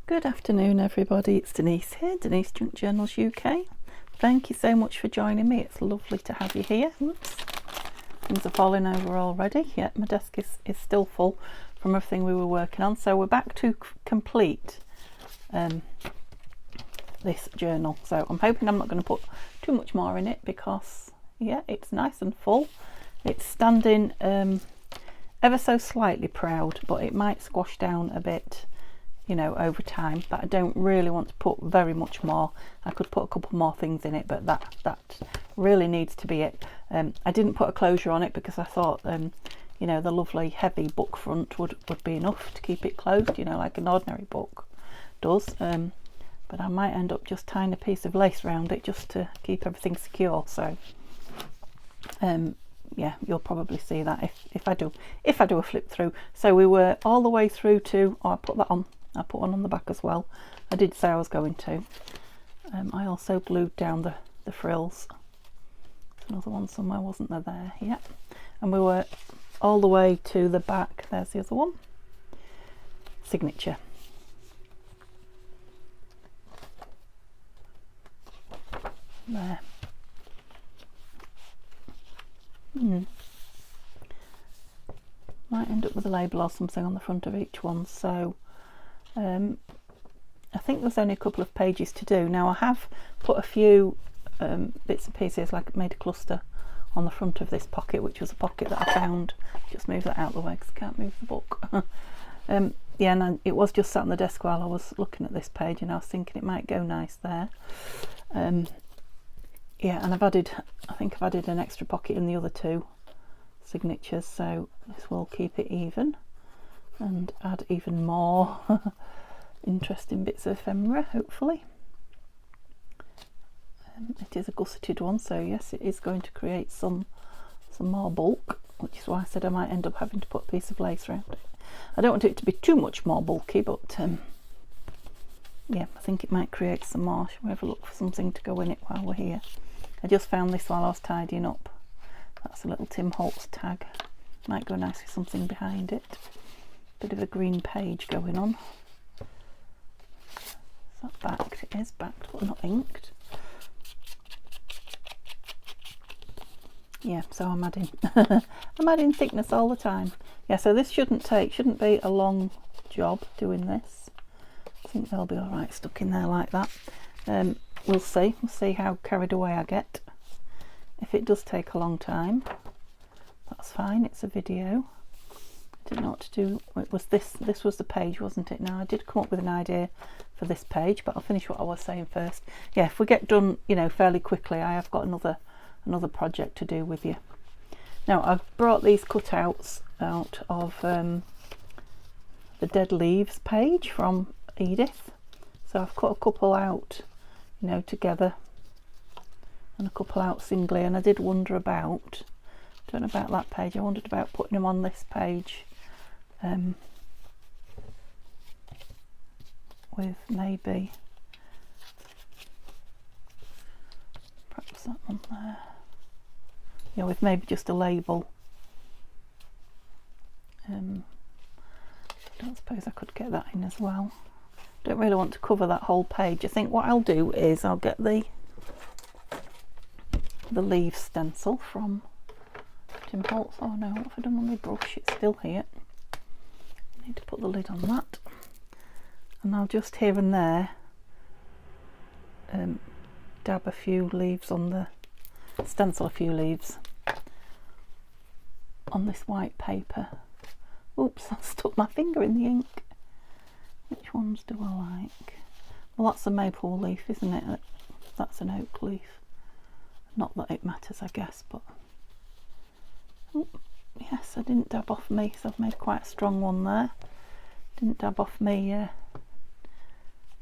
Good afternoon everybody, it's Denise here, Denise Junk Journals UK. Thank you so much for joining me, it's lovely to have you here. Whoops, things are falling over already. Yeah, my desk is still full from everything we were working on, so we're back to complete this journal. So I'm hoping I'm not going to put too much more in it because yeah, it's nice and full. It's standing ever so slightly proud, but it might squash down a bit, you know, over time, but I don't really want to put very much more. I could put a couple more things in it, but that really needs to be it. I didn't put a closure on it because I thought you know, the lovely heavy book front would be enough to keep it closed, you know, like an ordinary book does. But I might end up just tying a piece of lace around it just to keep everything secure. So yeah, you'll probably see that if I do a flip through. So we were all the way through to, oh, I put one on the back as well. I did say I was going to. I also glued down the frills. There's another one somewhere, wasn't there? There, yeah. And we were all the way to the back. There's the other one. Signature. There. Might end up with a label or something on the front of each one. So I think there's only a couple of pages to do. Now I have put a few bits and pieces, like made a cluster on the front of this pocket, which was a pocket that I found. Just move that out of the way because I can't move the book. Yeah, and it was just sat on the desk while I was looking at this page, and I was thinking it might go nice there. Yeah, and I think I've added an extra pocket in the other two signatures, so this will keep it even and add even more interesting bits of ephemera, hopefully. It is a gusseted one, so yes, it is going to create some more bulk, which is why I said I might end up having to put a piece of lace around it. I don't want it to be too much more bulky, but yeah, I think it might create some more. Shall we have a look for something to go in it while we're here? I just found this while I was tidying up. That's a little Tim Holtz tag. Might go nice with something behind it. Bit of a green page going on. Is that backed? It is backed, but not inked. Yeah, so I'm adding I'm adding thickness all the time. Yeah, so this shouldn't be a long job doing this. I think they'll be all right stuck in there like that. We'll see how carried away I get. If it does take a long time, that's fine, it's a video. I didn't know what to do. It was this was the page, wasn't it? Now I did come up with an idea for this page, but I'll finish what I was saying first. Yeah, if we get done, you know, fairly quickly, I have got another project to do with you. Now I've brought these cutouts out of the Dead Leaves page from Edith. So I've cut a couple out, you know, together, and a couple out singly, and I did wonder about, don't know about that page, I wondered about putting them on this page with maybe perhaps that one there, yeah, with maybe just a label. I don't suppose I could get that in as well. Don't really want to cover that whole page. I think what I'll do is I'll get the leaf stencil from Tim Holtz. Oh no, what have I done on my brush? It's still here. I need to put the lid on that, and I'll just here and there dab a few leaves on the stencil, a few leaves on this white paper. Oops, I stuck my finger in the ink. Which ones do I like? Well, that's a maple leaf, isn't it? That's an oak leaf. Not that it matters, I guess, but oh, yes, I didn't dab off me, so I've made quite a strong one there. Didn't dab off me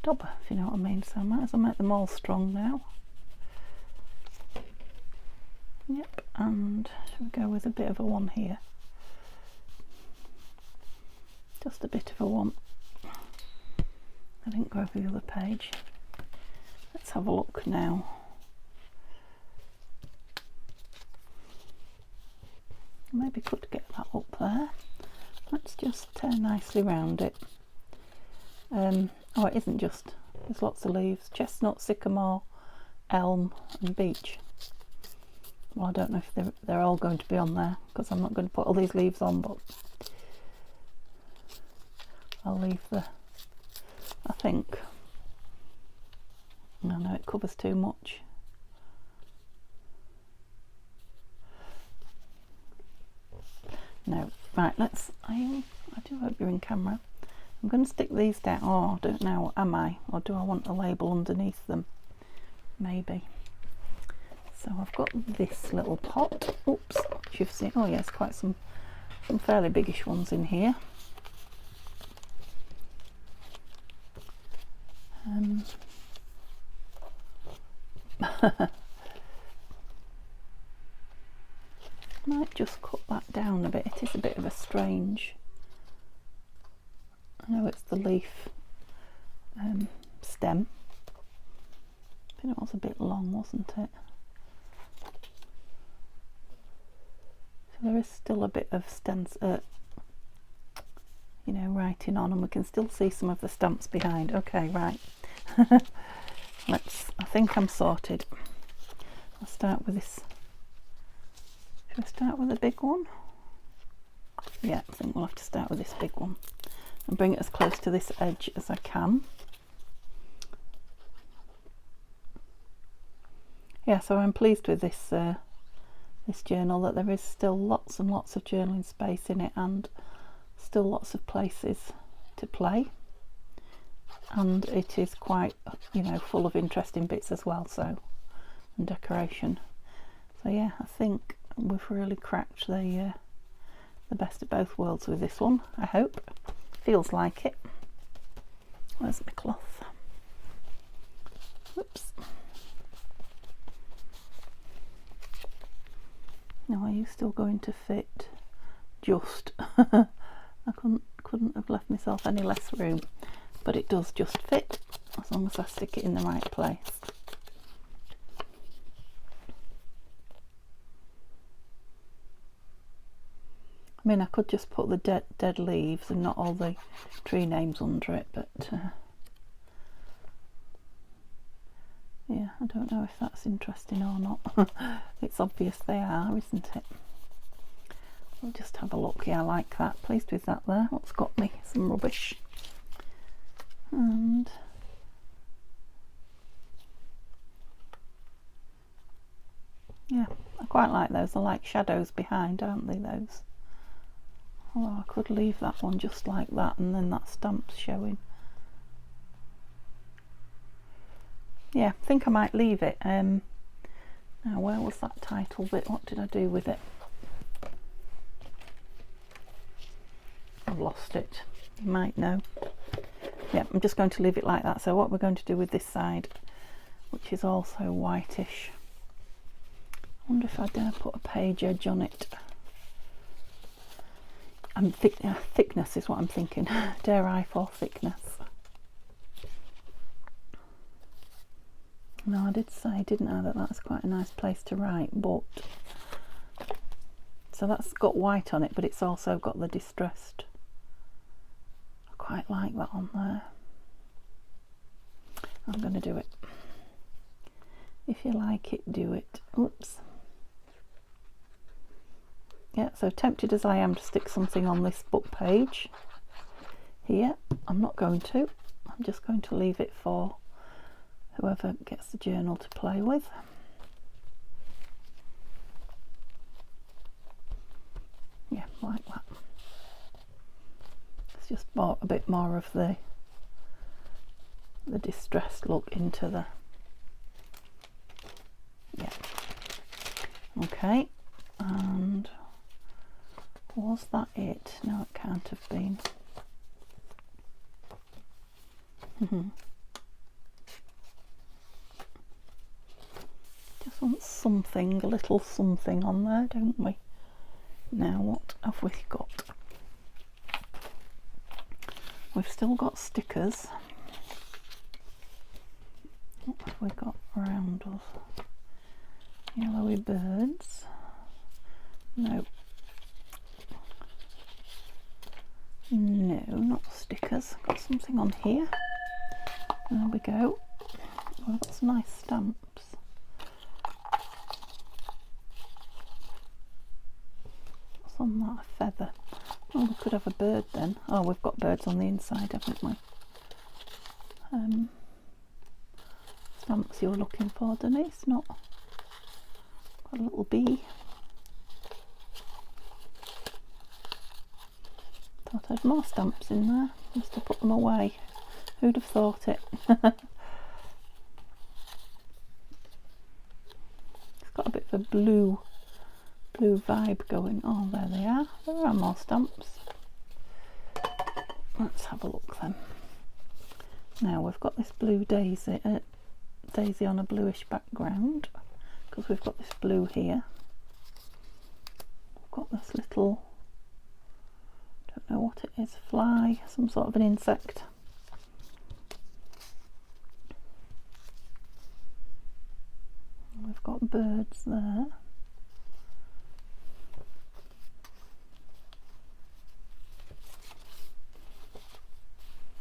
dauber, if you know what I mean, so I might as well make them all strong now. Yep, and shall we go with a bit of a one here? Just a bit of a one. I didn't go over the other page. Let's have a look now. Maybe could get that up there. Let's just turn nicely round it. Oh, it isn't just, there's lots of leaves. Chestnut, sycamore, elm and beech. Well, I don't know if they're all going to be on there because I'm not going to put all these leaves on, but I'll leave I think. I know it covers too much. No, right, I do hope you're in camera. I'm going to stick these down. Oh, I don't know, am I? Or do I want a label underneath them? Maybe. So I've got this little pot. Oops, you've seen, oh yes, quite some fairly biggish ones in here. Might just cut that down a bit. It is a bit of a strange, I know it's the leaf stem. I think it was a bit long, wasn't it? So there is still a bit of you know, writing on, and we can still see some of the stamps behind. Okay, right. I think I'm sorted. I'll start with this. Should I start with a big one? Yeah, I think we'll have to start with this big one and bring it as close to this edge as I can. Yeah, so I'm pleased with this this journal, that there is still lots and lots of journaling space in it, and still lots of places to play, and it is quite, you know, full of interesting bits as well, so, and decoration. So yeah, I think we've really cracked the best of both worlds with this one, I hope. Feels like it. Where's my cloth? Whoops. Now, are you still going to fit? Just. I couldn't have left myself any less room, but it does just fit as long as I stick it in the right place. I mean, I could just put the dead leaves and not all the tree names under it, but yeah, I don't know if that's interesting or not. It's obvious they are, isn't it? We'll just have a look. Yeah, I like that. Pleased with that there. What's got me? Some rubbish. And yeah, I quite like those. I like shadows behind, aren't they, those? Although I could leave that one just like that, and then that stamp's showing. Yeah, I think I might leave it. Now, where was that title bit? What did I do with it? I've lost it. You might know. Yeah, I'm just going to leave it like that. So what we're going to do with this side, which is also whitish, I wonder if I dare put a page edge on it. Thickness is what I'm thinking. Dare I for thickness? No, I did say, didn't I, that that's quite a nice place to write, but so that's got white on it, but it's also got the distressed. I quite like that on there. I'm going to do it. If you like it, do it. Oops. Yeah, so tempted as I am to stick something on this book page here, I'm not going to. I'm just going to leave it for whoever gets the journal to play with. Yeah, like that. It's just a bit more of the distressed look into the, yeah. Okay, and was that it? No, it can't have been. Just want something, a little something on there, don't we? Now, what have we got? We've still got stickers. What have we got around us? Yellowy birds. No. No, not stickers. Got something on here. There we go. Well, that's nice stamps. What's on that? A feather. Oh, we could have a bird then. Oh, we've got birds on the inside, haven't we? Stamps you're looking for, Denise? Not. Got a little bee. Thought I had more stamps in there. Must have put them away. Who'd have thought it? It's got a bit of a blue vibe going. Oh, there they are. There are more stamps. Let's have a look then. Now we've got this blue daisy on a bluish background, because we've got this blue here. We've got this little, don't know what it is, fly, some sort of an insect. We've got birds there.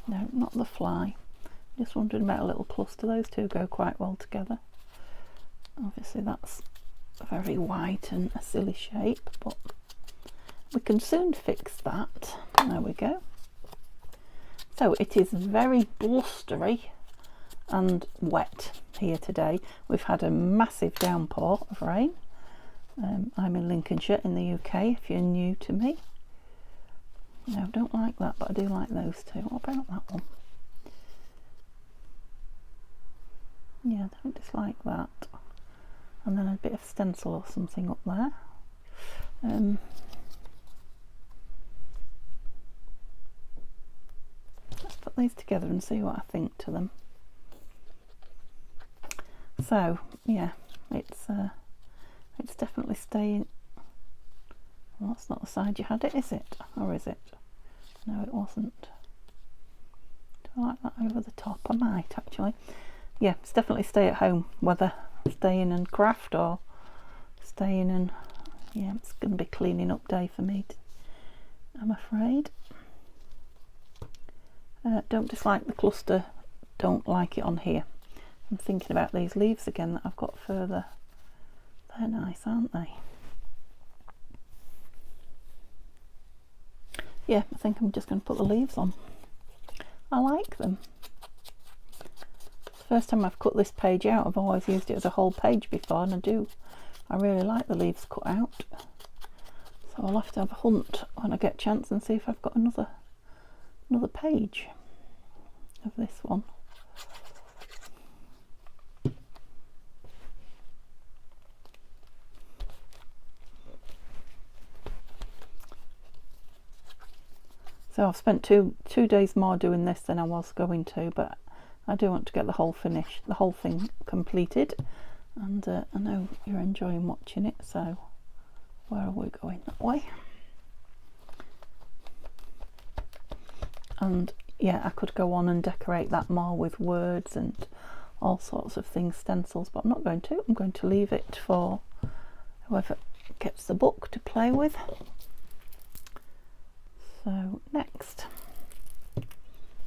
No, not the fly. Just wondering about a little cluster. Those two go quite well together. Obviously that's very white and a silly shape, but we can soon fix that. There we go. So it is very blustery and wet here today. We've had a massive downpour of rain. I'm in Lincolnshire in the UK, if you're new to me. No, I don't like that, but I do like those two. What about that one? Yeah, I don't dislike that. And then a bit of stencil or something up there. Let's put these together and see what I think to them. So yeah, it's definitely staying. Well, that's not the side you had it, is it? Or is it? No, it wasn't. Do I like that over the top? I might actually. Yeah, it's definitely stay at home, whether staying and craft or staying and, yeah, it's going to be cleaning up day for me, I'm afraid. Don't dislike the cluster, don't like it on here. I'm thinking about these leaves again that I've got further. They're nice, aren't they? Yeah, I think I'm just going to put the leaves on. I like them. It's the first time I've cut this page out. I've always used it as a whole page before, and I really like the leaves cut out. So I'll have to have a hunt when I get a chance and see if I've got another page of this one. So I've spent two days more doing this than I was going to, but I do want to get the whole thing completed. And I know you're enjoying watching it, so where are we going? That way. And yeah, I could go on and decorate that more with words and all sorts of things, stencils, but I'm not going to. I'm going to leave it for whoever gets the book to play with. So next,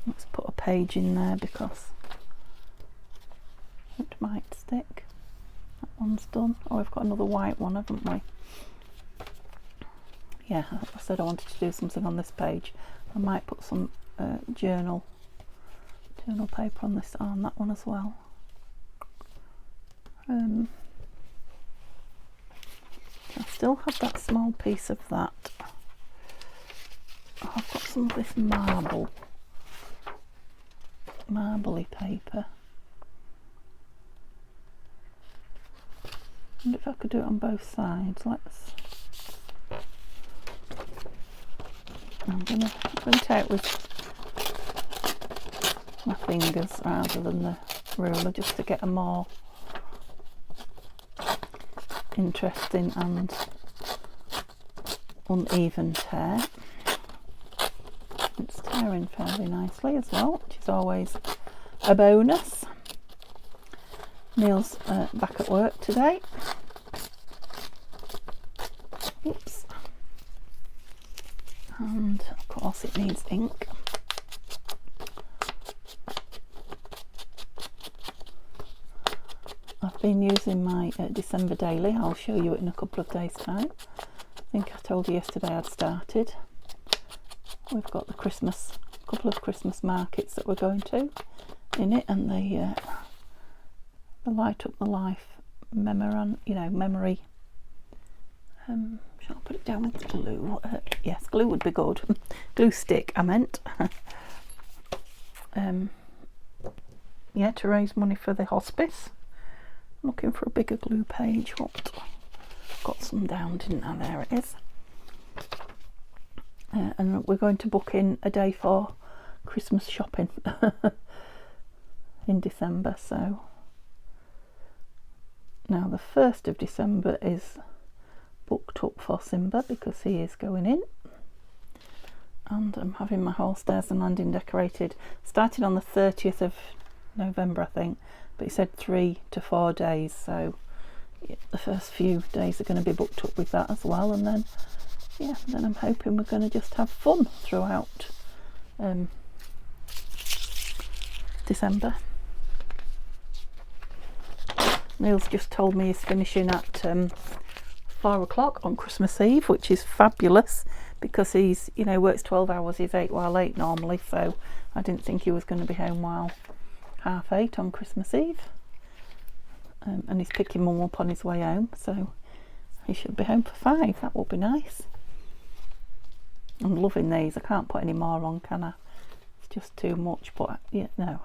let's put a page in there because it might stick. That one's done. Oh, we've got another white one, haven't we? Yeah, I said I wanted to do something on this page. I might put some journal paper on that one as well. I still have that small piece of that. Oh, I've got some of this marbly paper. And if I could do it on both sides, I'm going to print out with my fingers rather than the ruler, just to get a more interesting and uneven tear. It's tearing fairly nicely as well, which is always a bonus. Neil's back at work today. Oops. And of course it needs ink. been using my December daily. I'll show you it in a couple of days' time. I think I told you yesterday I'd started. We've got the couple of Christmas markets that we're going to in it, and the Light Up the Life memory. Shall I put it down with glue? Yes, glue would be good. Glue stick, I meant. Yeah, to raise money for the hospice. Looking for a bigger glue page. What? Got some down, didn't I? There it is. And we're going to book in a day for Christmas shopping in December. So now the 1st of December is booked up for Simba because he is going in, and I'm having my whole stairs and landing decorated. Started on the 30th of November, I think, but he said 3 to 4 days, so the first few days are going to be booked up with that as well, and then I'm hoping we're going to just have fun throughout December. Neil's just told me he's finishing at 4 o'clock on Christmas Eve, which is fabulous because he's, works 12 hours. He's 8 while 8 normally, so I didn't think he was going to be home while 8:30 on Christmas Eve. And he's picking Mum up on his way home, so he should be home for 5. That will be nice. I'm loving these. I can't put any more on, can I? It's just too much, but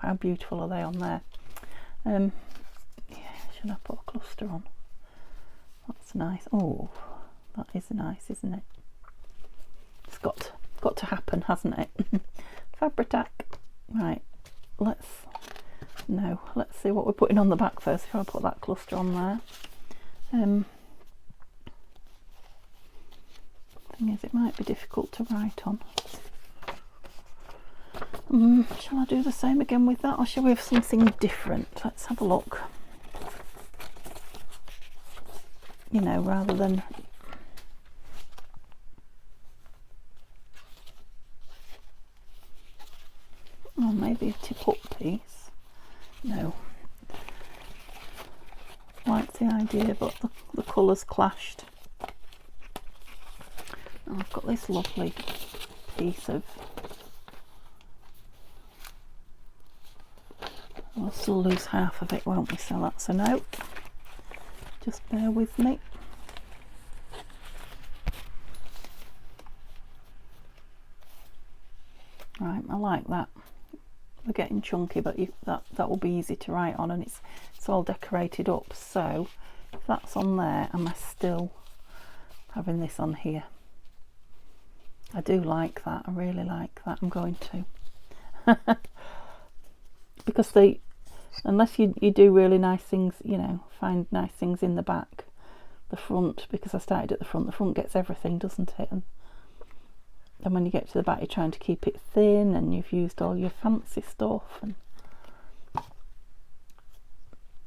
how beautiful are they on there? Should I put a cluster on? That's nice. Oh, that is nice, isn't it? It's got to happen, hasn't it? Fabri-Tac. Right, let's see what we're putting on the back first before I put that cluster on there. Thing is, it might be difficult to write on. Shall I do the same again with that, or shall we have something different? Let's have a look. Rather than maybe a tip up piece. No, liked the idea, but the colours clashed. Oh, I've got this lovely piece of, we'll still lose half of it, won't we? So that's a no. Just bear with me. Right, I like that. We're getting chunky, but that will be easy to write on, and it's all decorated up. So if that's on there, am I still having this on here? I do like that. I really like that. I'm going to because unless you do really nice things, find nice things in the back, the front, because I started at the front gets everything, doesn't it? And when you get to the back, you're trying to keep it thin, and you've used all your fancy stuff. And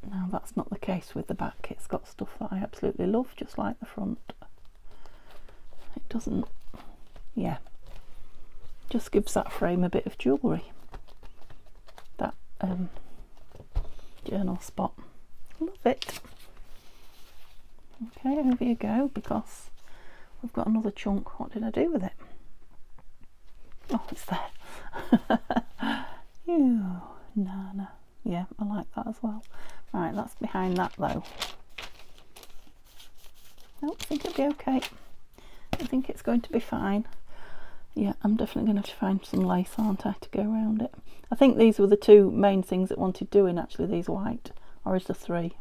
now that's not the case with the back. It's got stuff that I absolutely love, just like the front. It doesn't, just gives that frame a bit of jewellery. That journal spot. Love it. Okay, over you go, because we've got another chunk. What did I do with it? Oh, it's there. Nana. Yeah, I like that as well. Right, that's behind that though. I think it'll be okay. I think it's going to be fine. Yeah, I'm definitely going to have to find some lace, aren't I, to go around it. I think these were the two main things that wanted doing, actually, these white, or is there 3?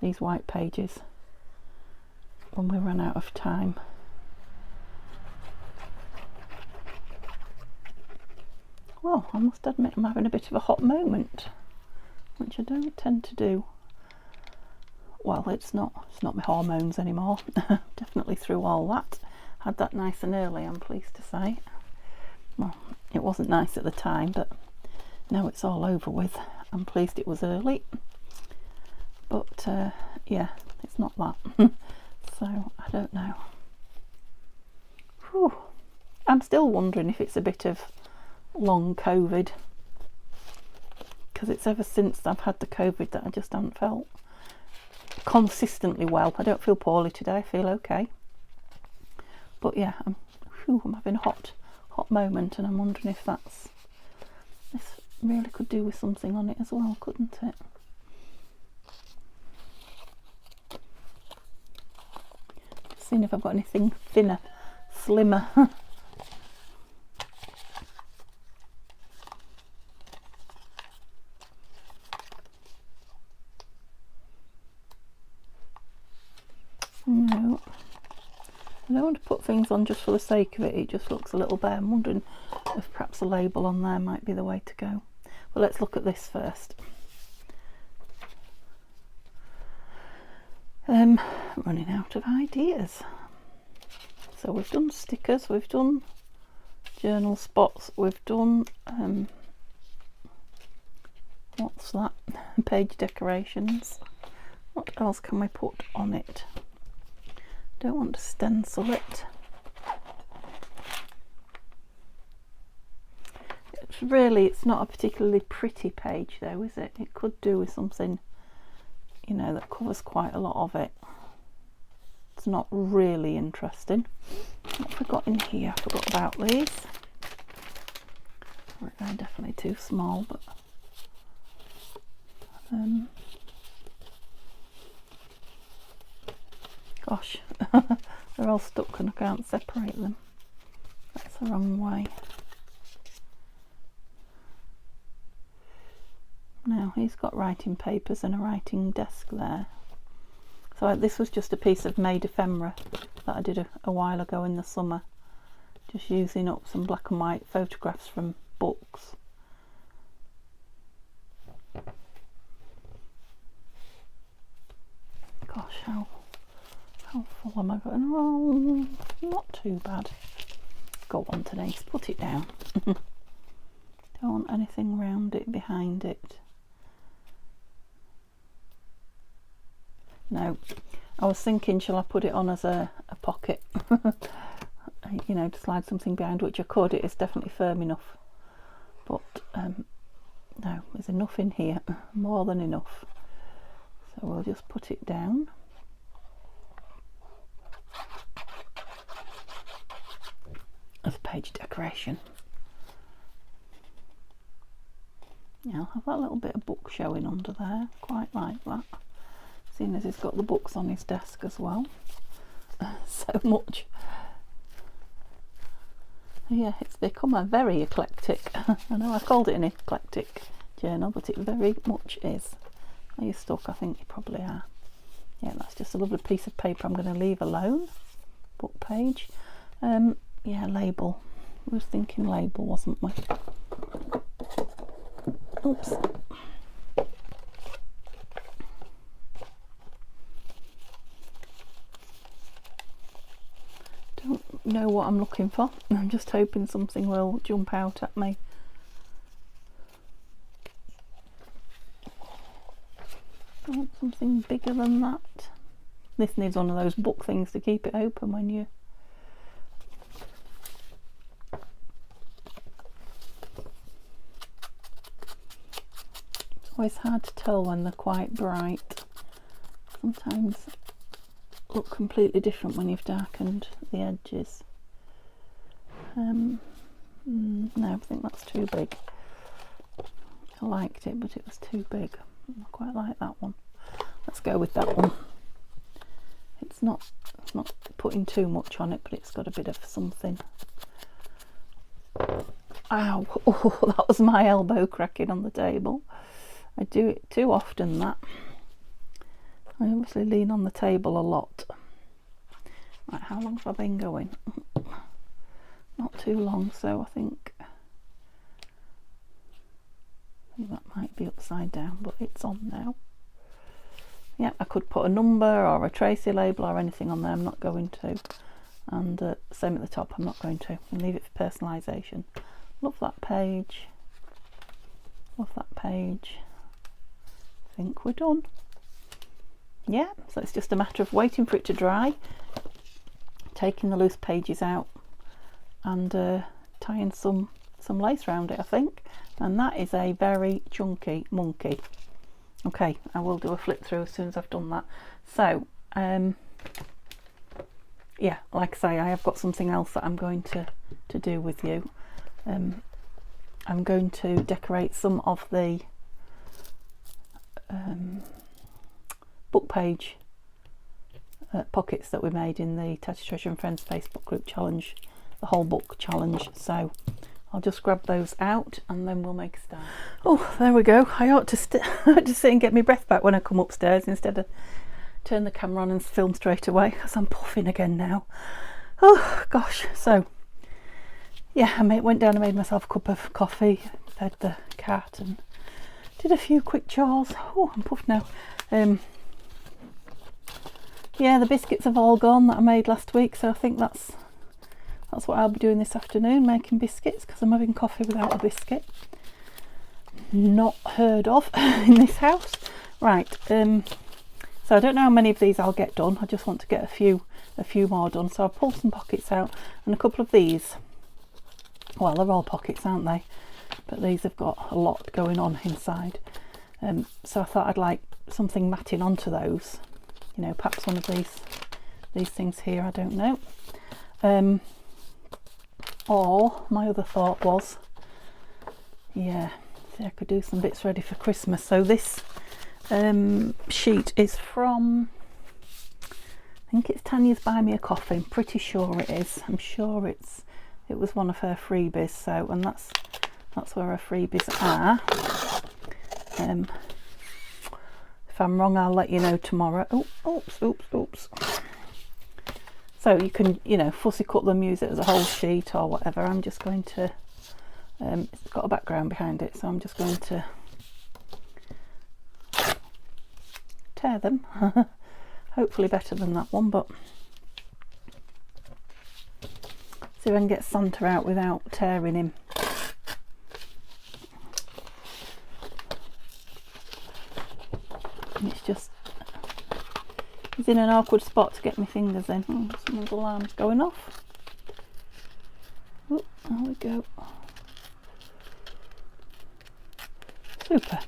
These white pages, when we ran out of time. Well, I must admit I'm having a bit of a hot moment, which I don't tend to do. Well, it's not my hormones anymore. Definitely through all that. Had that nice and early, I'm pleased to say. Well, it wasn't nice at the time, but now it's all over with. I'm pleased it was early. But yeah, it's not that. So I don't know. Whew. I'm still wondering if it's a bit of long COVID, because it's ever since I've had the COVID that I just haven't felt consistently well. I don't feel poorly today, I feel okay. But yeah, I'm having a hot moment, and I'm wondering if this really could do with something on it as well, couldn't it? Just seeing if I've got anything thinner, slimmer. No, I don't want to put things on just for the sake of it. It just looks a little bare. I'm wondering if perhaps a label on there might be the way to go. Well, let's look at this first. I'm running out of ideas. So we've done stickers, we've done journal spots, we've done what's that? Page decorations. What else can we put on it? Don't want to stencil it. It's not a particularly pretty page though, is it? It could do with something, you know, that covers quite a lot of it. It's not really interesting. What have we got in here? I forgot about these. Right, they're definitely too small, but gosh, they're all stuck and I can't separate them. That's the wrong way. Now he's got writing papers and a writing desk there. So this was just a piece of made ephemera that I did a while ago in the summer, just using up some black and white photographs from books. Gosh, how full am I going? Oh, not too bad. Go on, Denise, put it down. Don't want anything round it, behind it. No, I was thinking, shall I put it on as a pocket? You know, to slide something behind, which I could. It is definitely firm enough. But no, there's enough in here, more than enough. So we'll just put it down. As a page decoration. Yeah, I'll have that little bit of book showing under there. Quite like that. Seeing as he's got the books on his desk as well. So much. Yeah, it's become a very eclectic. I know I called it an eclectic journal, but it very much is. Are you stuck? I think you probably are. Yeah, that's just a lovely piece of paper I'm going to leave alone. Book page. Yeah, label. We was thinking label, wasn't we? Oops. Don't know what I'm looking for. I'm just hoping something will jump out at me. I want something bigger than that. This needs one of those book things to keep it open when you... It's always hard to tell when they're quite bright. Sometimes look completely different when you've darkened the edges. No, I think that's too big. I liked it, but it was too big. I quite like that one. Let's go with that one. It's not putting too much on it, but it's got a bit of something. Ow! Oh, that was my elbow cracking on the table. I do it too often, that. I obviously lean on the table a lot. Right, how long have I been going? Not too long, so I think that might be upside down, but it's on now. Yeah, I could put a number or a Tracy label or anything on there. I'm not going to. And same at the top, I'm not going to. And leave it for personalisation. Love that page. Love that page. I think we're done. Yeah, so it's just a matter of waiting for it to dry, taking the loose pages out and tying some lace around it, I think. And that is a very chunky monkey. Okay, I will do a flip through as soon as I've done that. So yeah, like I say, I have got something else that I'm going to do with you. I'm going to decorate some of the book page pockets that we made in the Tatty Treasure and Friends Facebook group challenge, the whole book challenge. So I'll just grab those out and then we'll make a start. Oh, there we go. I ought to sit and get my breath back when I come upstairs instead of turn the camera on and film straight away, because I'm puffing again now. Oh gosh. So yeah, I went down and made myself a cup of coffee, fed the cat and did a few quick chores. Oh, I'm puffed now. Yeah, the biscuits have all gone that I made last week, so I think that's what I'll be doing this afternoon, making biscuits, because I'm having coffee without a biscuit. Not heard of in this house. Right, so I don't know how many of these I'll get done. I just want to get a few more done. So I'll pull some pockets out, and a couple of these, well, they're all pockets, aren't they? But these have got a lot going on inside. So I thought I'd like something matting onto those. You know, perhaps one of these things here, I don't know. Or my other thought was, yeah, see, I could do some bits ready for Christmas. So this sheet is from, I think it's Tanya's Buy Me a Coffee. I'm pretty sure it is. I'm sure it was one of her freebies. So, and that's where her freebies are. If I'm wrong, I'll let you know tomorrow. Oh, oops. So you can, you know, fussy cut them, use it as a whole sheet or whatever. I'm just going to, it's got a background behind it, so I'm just going to tear them. Hopefully better than that one, but see if I can get Santa out without tearing him. And it's just, he's in an awkward spot to get my fingers in. Oh, someone's alarm's going off. Oh, there we go. Super.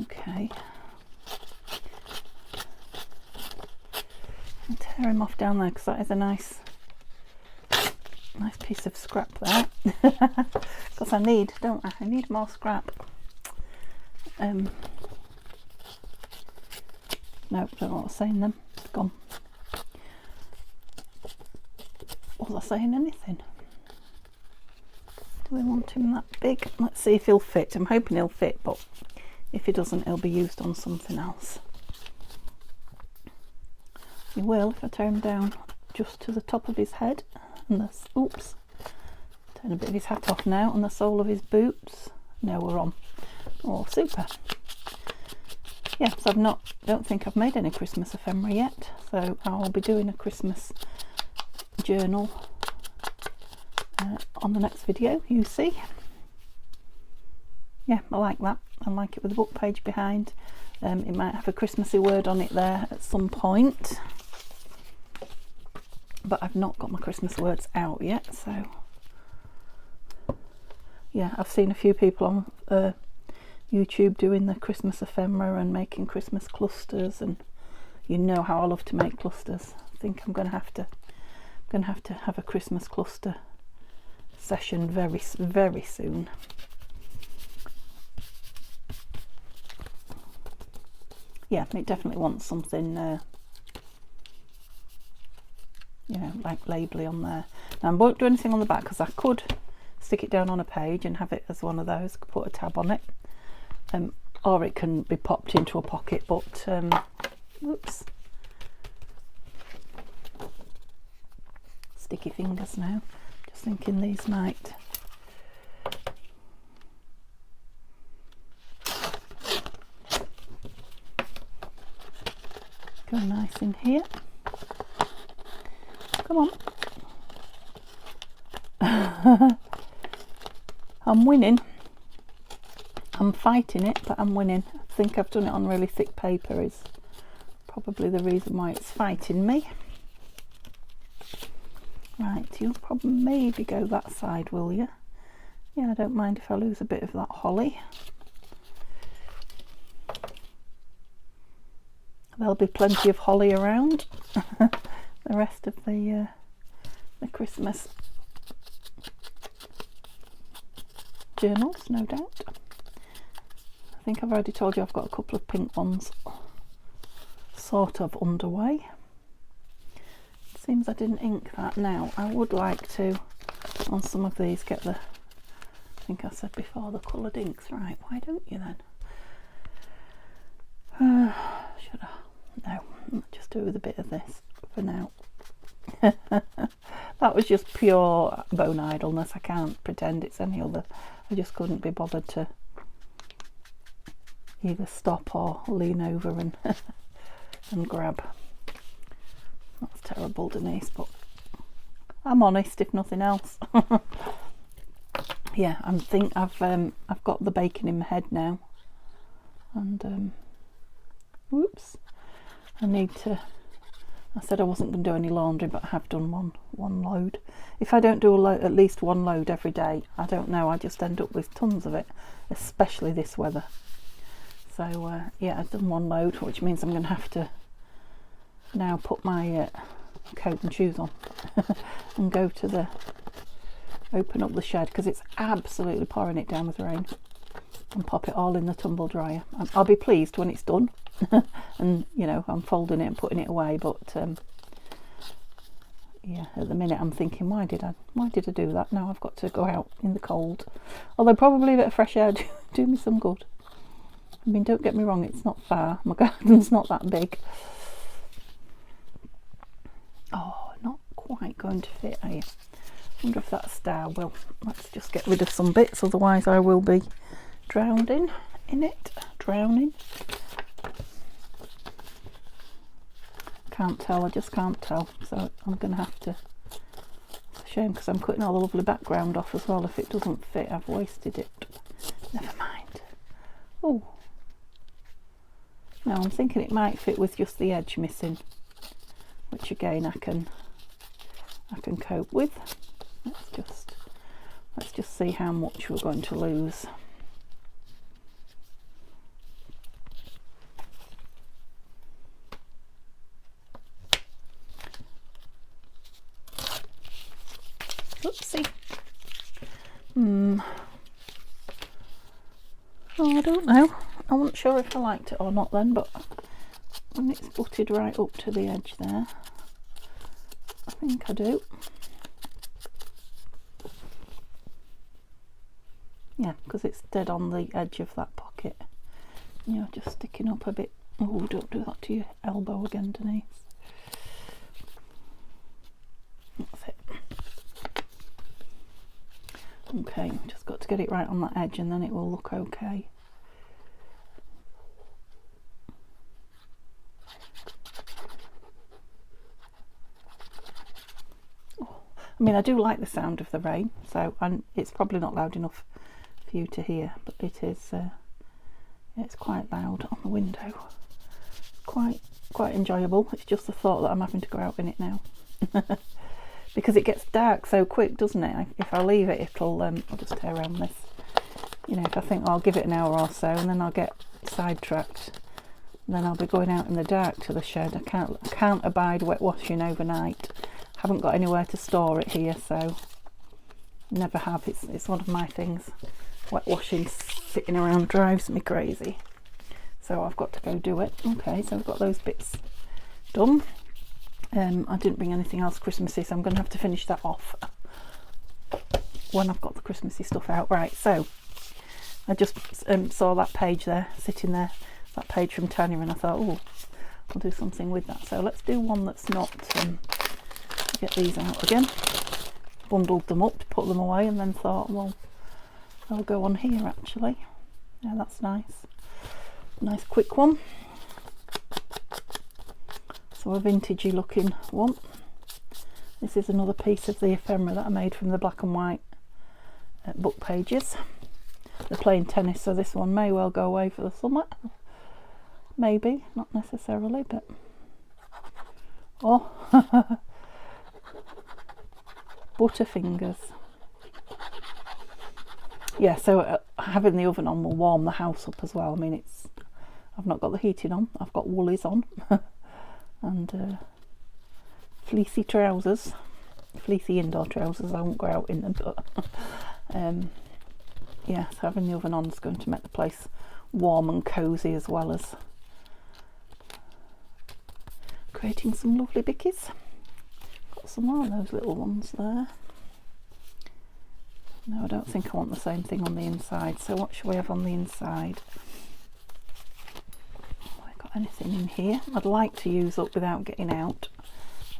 Okay. I'll tear him off down there, because that is a nice piece of scrap there. Because I need, don't I? I need more scrap. No, don't know what I was saying then. It's gone. Was I saying anything? Do we want him that big? Let's see if he'll fit. I'm hoping he'll fit, but if he doesn't, he'll be used on something else. He will if I tear him down just to the top of his head. And this, oops. Turn a bit of his hat off now, and the sole of his boots. Now we're on. Oh, super. Yeah, so don't think I've made any Christmas ephemera yet, so I'll be doing a Christmas journal on the next video, you see. Yeah, I like that. I like it with the book page behind. It might have a Christmassy word on it there at some point, but I've not got my Christmas words out yet, so yeah, I've seen a few people on YouTube doing the Christmas ephemera and making Christmas clusters, and you know how I love to make clusters. I think I'm going to have to have a Christmas cluster session very soon. Yeah, it definitely wants something you know, like labelly on there. Now I won't do anything on the back, because I could stick it down on a page and have it as one of those, could put a tab on it. Or it can be popped into a pocket, but whoops, sticky fingers now. Just thinking these might go nice in here. Come on. I'm winning. I'm fighting it, but I'm winning. I think I've done it on really thick paper is probably the reason why it's fighting me. Right, you'll probably maybe go that side, will you? Yeah, I don't mind if I lose a bit of that holly. there'll be plenty of holly around the rest of the Christmas journals, no doubt. I think I've already told you I've got a couple of pink ones sort of underway. It seems I didn't ink that. Now I would like to, on some of these, get the, I think I said before, the coloured inks. Right, why don't you then? Should I? No, I'll just do with a bit of this for now. That was just pure bone idleness. I can't pretend it's any other. I just couldn't be bothered to either stop or lean over and and grab. That's terrible, Denise, but I'm honest, if nothing else. Yeah, I've got the bacon in my head now, and whoops, I said I wasn't going to do any laundry, but I have done one load. If I don't do at least one load every day, I don't know, I just end up with tons of it, especially this weather. So yeah, I've done one load, which means I'm going to have to now put my coat and shoes on and go to open up the shed, because it's absolutely pouring it down with rain, and pop it all in the tumble dryer. I'll be pleased when it's done and you know, I'm folding it and putting it away, but yeah, at the minute I'm thinking, why did I do that? Now I've got to go out in the cold, although probably a bit of fresh air do me some good. I mean, don't get me wrong, it's not far, my garden's not that big. Oh, not quite going to fit, are you? I wonder if that star will. Let's just get rid of some bits, otherwise I will be drowning in it. Drowning. Can't tell, I just can't tell, so I'm going to have to. It's a shame, because I'm cutting all the lovely background off as well. If it doesn't fit, I've wasted it. Never mind. Oh, now I'm thinking it might fit with just the edge missing, which again I can cope with. Let's just see how much we're going to lose. Oopsie. Oh, I don't know. I wasn't sure if I liked it or not then, but when it's butted right up to the edge there, I think I do. Yeah, because it's dead on the edge of that pocket. You know, just sticking up a bit. Oh, don't do that to your elbow again, Denise. That's it. Okay, just got to get it right on that edge and then it will look okay. Oh, I mean, I do like the sound of the rain, so it's probably not loud enough for you to hear, but it is. It's quite loud on the window. Quite enjoyable. It's just the thought that I'm having to go out in it now. Because it gets dark so quick, doesn't it? If I leave it, it'll, I'll just tear around this. You know, if I think, oh, I'll give it an hour or so, and then I'll get sidetracked. And then I'll be going out in the dark to the shed. I can't abide wet washing overnight. Haven't got anywhere to store it here, so never have. It's one of my things. Wet washing sitting around drives me crazy. So I've got to go do it. Okay, so I've got those bits done. I didn't bring anything else Christmassy, so I'm going to have to finish that off when I've got the Christmassy stuff out. Right, so I just saw that page there, sitting there, that page from Tanya, and I thought, oh, I'll do something with that. So let's do one that's not, get these out again. Bundled them up to put them away, and then thought, well, I'll go on here actually. Yeah, that's nice. Nice quick one. So a vintagey looking one. This is another piece of the ephemera that I made from the black and white book pages. They're playing tennis, so this one may well go away for the summer. Maybe, not necessarily, but oh, Butterfingers. Yeah, so having the oven on will warm the house up as well. I mean, I've not got the heating on, I've got woolies on and fleecy trousers, fleecy indoor trousers. I won't go out in them, but yes, having the oven on is going to make the place warm and cosy, as well as creating some lovely bickies. Got some more of those little ones there. No, I don't think I want the same thing on the inside, so what should we have on the inside? Have I got anything in here I'd like to use up without getting out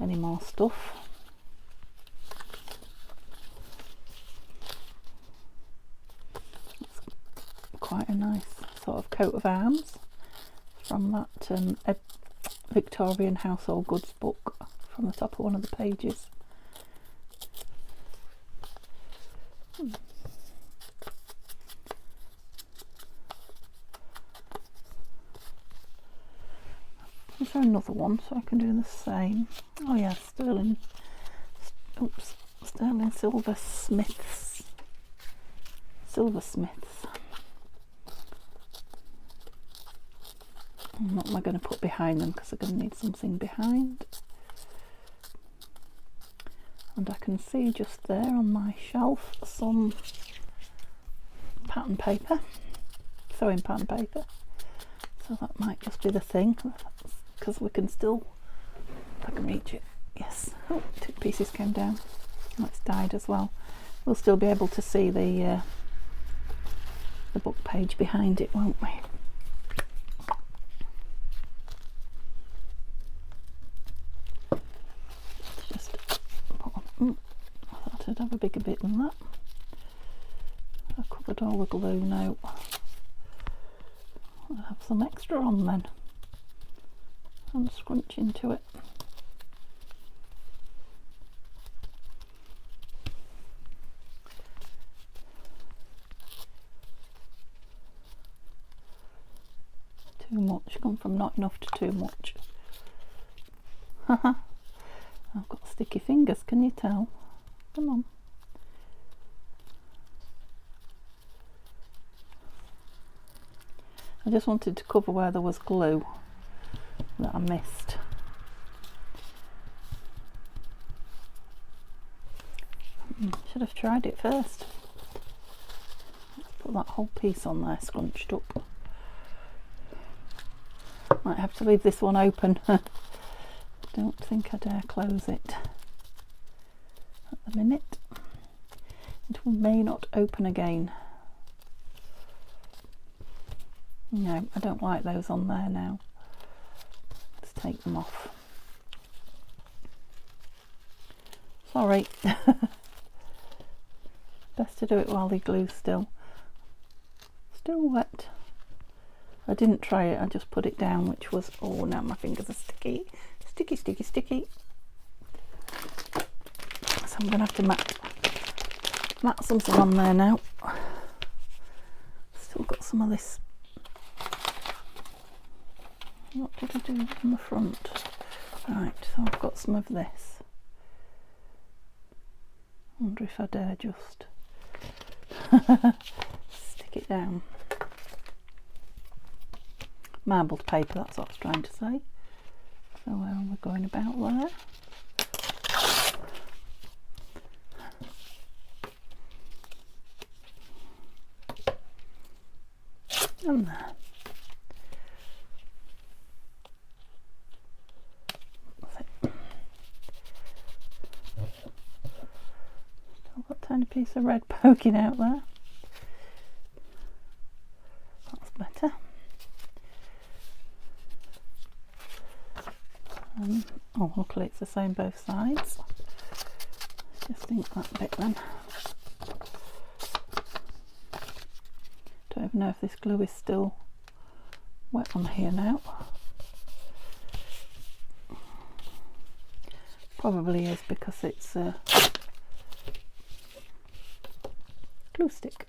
any more stuff? It's quite a nice sort of coat of arms from that Victorian household goods book, from the top of one of the pages. Is there another one so I can do the same? Oh yeah, sterling silversmiths. What am I going to put behind them, because I'm going to need something behind. And I can see just there on my shelf some pattern paper, sewing pattern paper. So that might just be the thing, because we can still, if I can reach it, yes, oh, 2 pieces came down, oh, it's dyed as well. We'll still be able to see the book page behind it, won't we? Just I thought I'd have a bigger bit than that. I covered all the glue now. I'll have some extra on then and scrunch into it. Too much, gone from not enough to too much. Haha, I've got sticky fingers, can you tell? Come on. I just wanted to cover where there was glue that I missed. Should have tried it first. Let's put that whole piece on there, scrunched up. Might have to leave this one open. Don't think I dare close it at the minute. It may not open again. No, I don't like those on there now. Let's take them off. Sorry. Best to do it while the glue's still wet. I didn't try it, I just put it down, which was, oh, now my fingers are sticky. Sticky, sticky, sticky. So I'm going to have to mat something on there now. Still got some of this. What did I do on the front? Right, so I've got some of this. Wonder if I dare just stick it down. Marbled paper, that's what I was trying to say. So where are we going about there? And there. Still got a tiny piece of red poking out there. That's better. Oh, luckily it's the same both sides. Just ink that bit then. Don't even know if this glue is still wet on here now. Probably is, because it's glue stick.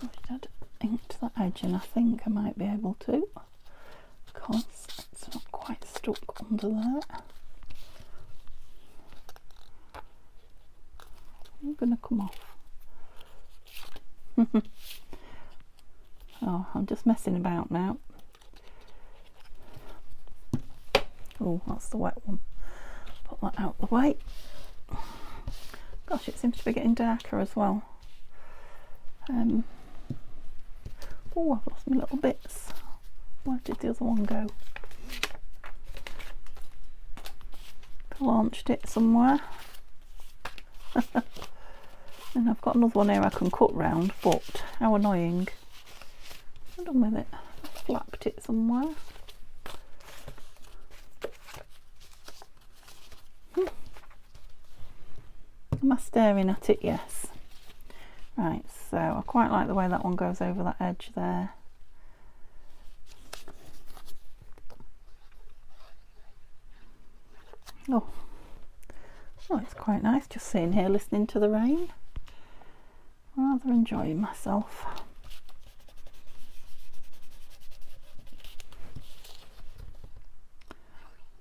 I should add ink to that edge, and I think I might be able to, because it's not quite stuck under there. I'm going to come off. Oh, I'm just messing about now. Oh, that's the wet one. Put that out the way. Gosh, it seems to be getting darker as well. Oh, I've lost my little bits. Where did the other one go? I launched it somewhere. And I've got another one here I can cut round, but how annoying. What have I done with it? I flapped it somewhere. Am I staring at it? Yes. Right, so I quite like the way that one goes over that edge there. Oh, it's quite nice just sitting here listening to the rain. Rather enjoying myself.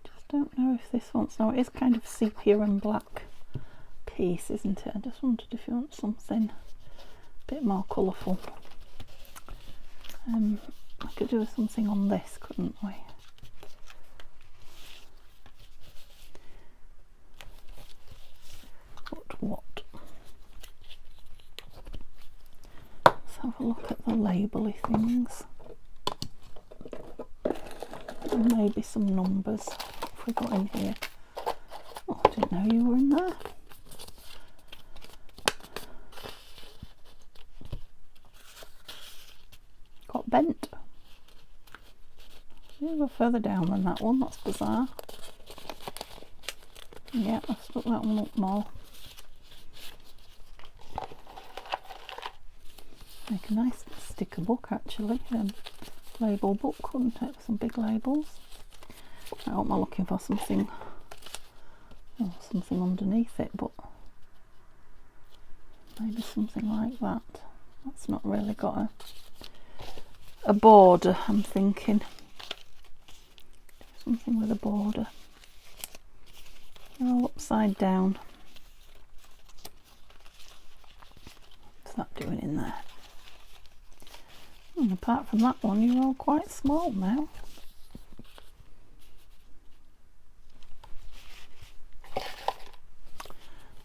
Just don't know if this wants, no, it is kind of sepia and black piece, isn't it? I just wondered if you want something a bit more colourful. I could do something on this, couldn't we? But what? Let's have a look at the labelly things. And maybe some numbers. What have we got in here? Oh, I didn't know you were in there. Got bent. You go further down than that one, that's bizarre. Yeah, I've stuck that one up more. Make a nice sticker book actually, label book, couldn't it? Some big labels. Now what am I looking for? Something, oh, something underneath it, but maybe something like that. That's not really got a border, I'm thinking. Something with a border. They're all upside down. What's that doing in there? And apart from that one, you're all quite small now.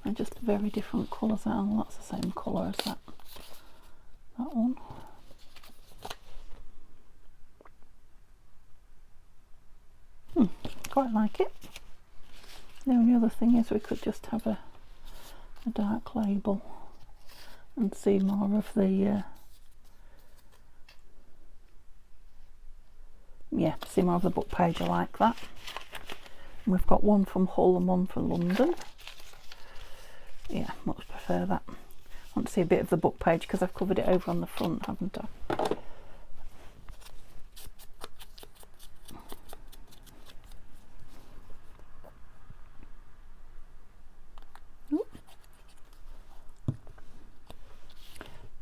They're just very different colours. Oh, that's the same colour as that one. Quite like it. The only other thing is we could just have a dark label and see more of the see more of the book page. I like that. And we've got one from Hull and one from London. Yeah, much prefer that. I want to see a bit of the book page because I've covered it over on the front, haven't I?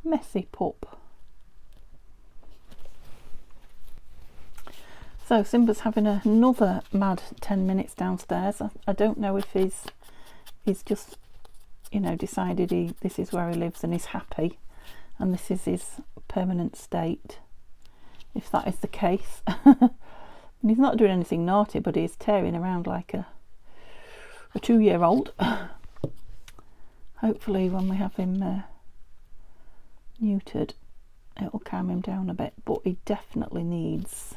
Messy pup. So Simba's having another mad 10 minutes downstairs. I don't know if he's just, you know, decided this is where he lives and he's happy and this is his permanent state. If that is the case. And he's not doing anything naughty, but he's tearing around like a 2-year-old. Hopefully when we have him neutered it'll calm him down a bit, but he definitely needs,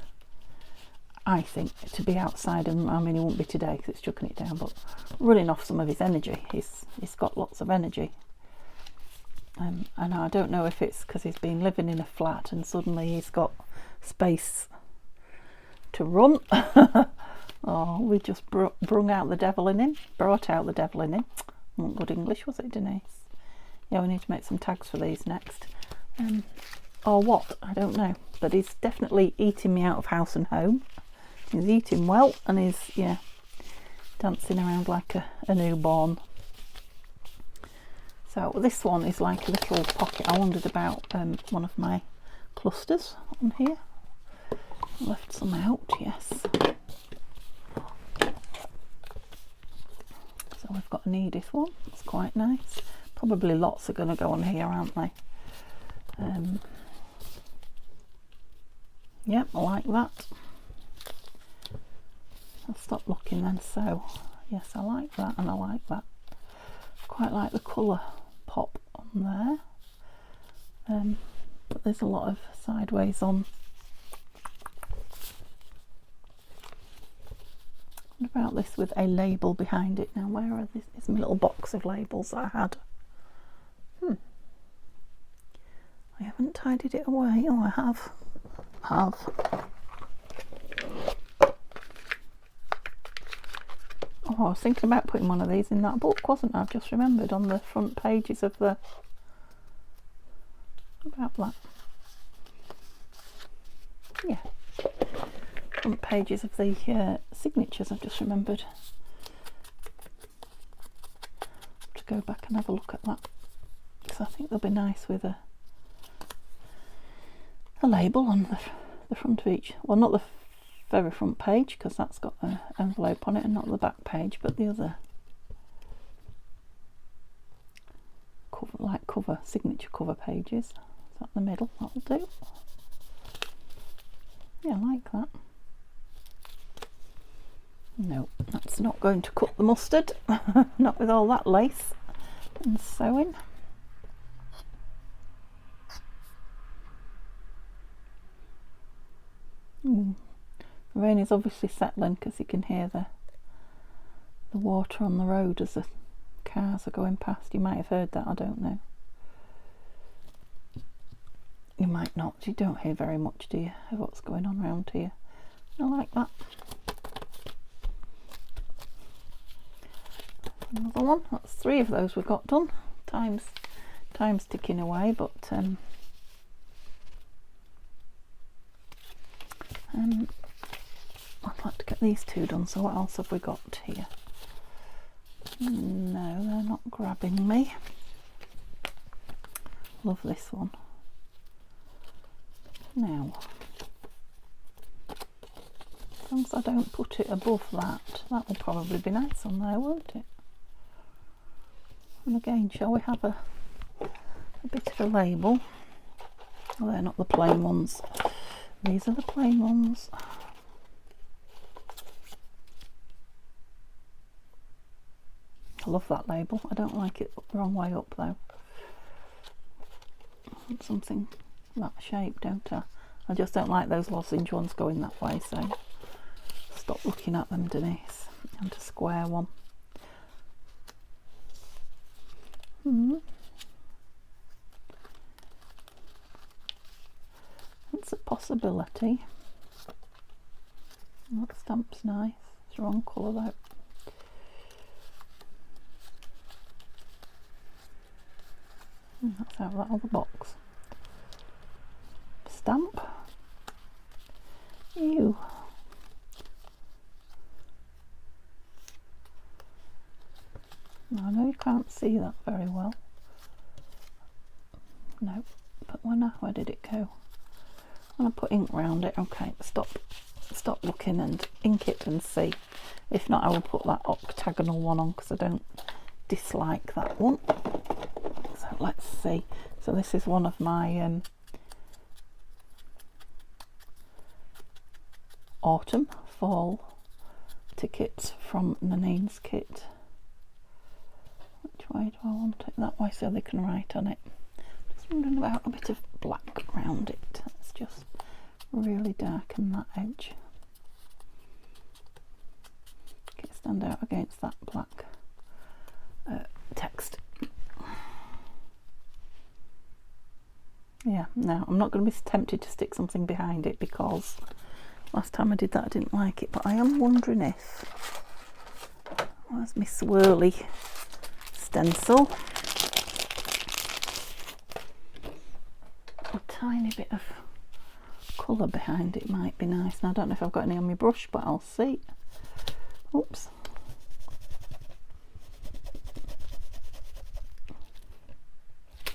I think, to be outside. And I mean, he won't be today because it's chucking it down, but running off some of his energy. He's got lots of energy, and I don't know if it's because he's been living in a flat and suddenly he's got space to run. Oh, we just brought out the devil in him. Wasn't good English, was it, Denise? Yeah, we need to make some tags for these next. Or what, I don't know, but he's definitely eating me out of house and home. He's eating well and he's, yeah, dancing around like a newborn. So this one is like a little pocket. I wondered about one of my clusters on here. I left some out, yes. So we've got an Edith one, it's quite nice. Probably lots are going to go on here, aren't they? Yep, I like that. I'll stop looking then. So yes, I like that, and I like that. Quite like the colour pop on there, but there's a lot of sideways on. What about this with a label behind it? Now where are this? Is my little box of labels that I had? I haven't tidied it away. Oh, I have. Oh, I was thinking about putting one of these in that book, wasn't I? I've just remembered, on the front pages of the... About that. Yeah. Front pages of the signatures, I've just remembered. To go back and have a look at that. Because I think they'll be nice with a label on the front of each. Well, not the very front page, because that's got an envelope on it, and not the back page, but the other cover, signature cover pages. Is that the middle? That'll do. Yeah, I like that. No, that's not going to cut the mustard. Not with all that lace and sewing. The rain is obviously settling, because you can hear the water on the road as the cars are going past. You might have heard that, I don't know. You might not. You don't hear very much, do you, of what's going on around here. I like that. Another one. That's 3 of those we've got done. Time's ticking away, but I'd like to get these 2 done. So what else have we got here? No, they're not grabbing me. Love this one. Now, as long as I don't put it above that will probably be nice on there, won't it? And again, shall we have a bit of a label? Oh, they're not the plain ones. These are the plain ones. I love that label. I don't like it the wrong way up though. I want something that shape, don't I? I just don't like those lozenge ones going that way, so stop looking at them, Denise. And a square one. It's a possibility. Oh, that stamp's nice. It's the wrong colour though. That's out of that other box. Stamp. Ew. I know you can't see that very well. No, but where did it go? When I put ink round it, okay, stop looking and ink it and see. If not, I will put that octagonal one on, because I don't dislike that one. So let's see. So this is one of my autumn, fall tickets from Nanine's kit. Which way do I want it? That way, so they can write on it. Just wondering about a bit of black around it. Let's just really darken that edge. Make it stand out against that black text. Yeah, now I'm not going to be tempted to stick something behind it, because last time I did that I didn't like it, but I am wondering if... Where's my swirly stencil? A tiny bit of colour behind it might be nice. Now I don't know if I've got any on my brush, but I'll see. Oops.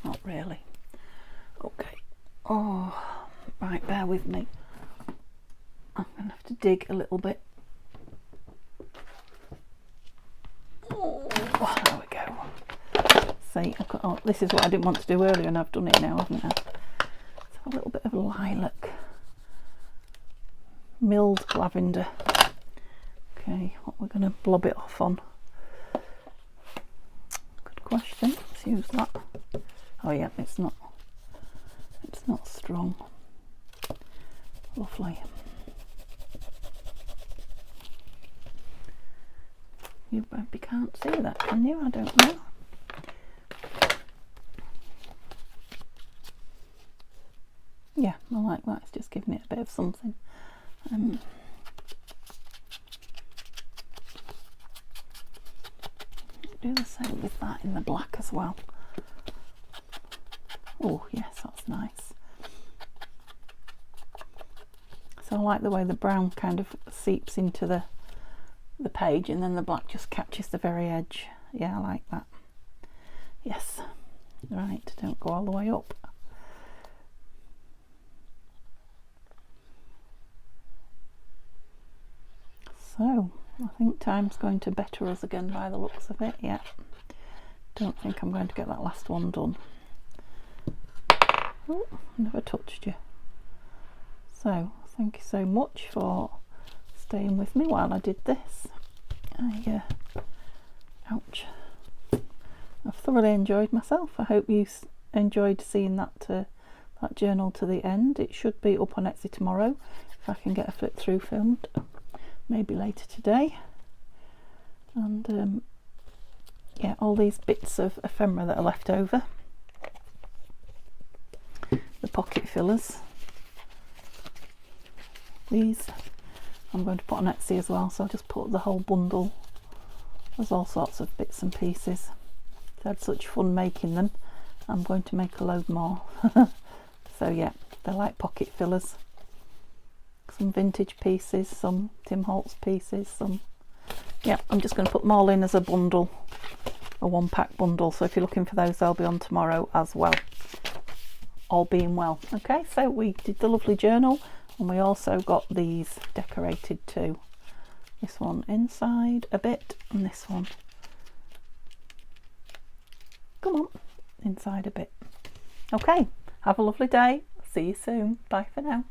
Not really. Okay. Oh, right, bear with me. I'm going to have to dig a little bit. Oh, there we go. See, oh, this is what I didn't want to do earlier, and I've done it now, haven't I? So a little bit of lilac milled lavender. Okay, what we're going to blob it off on? Good question. Let's use that. Oh yeah, it's not strong. Lovely. You maybe can't see that, can you? I don't know. Yeah, I like that. It's just giving it a bit of something. Do the same with that in the black as well. Oh yes, that's nice. So I like the way the brown kind of seeps into the page, and then the black just catches the very edge. Yeah, I like that. Yes. Right, don't go all the way up. So I think time's going to better us again by the looks of it. Yeah, don't think I'm going to get that last one done. Oh, never touched you. So thank you so much for staying with me while I did this. Ouch. I've thoroughly enjoyed myself. I hope you enjoyed seeing that journal to the end. It should be up on Etsy tomorrow if I can get a flip through filmed, maybe later today. And yeah, all these bits of ephemera that are left over, the pocket fillers, these I'm going to put on Etsy as well, so I'll just put the whole bundle. There's all sorts of bits and pieces. I've had such fun making them. I'm going to make a load more. So yeah, they're like pocket fillers. Some vintage pieces, some Tim Holtz pieces, some... Yeah, I'm just going to put them all in as a bundle, a one pack bundle. So if you're looking for those, they'll be on tomorrow as well. All being well. Okay, so we did the lovely journal, and we also got these decorated too. This one inside a bit, and this one, come on, inside a bit. Okay, have a lovely day. See you soon. Bye for now.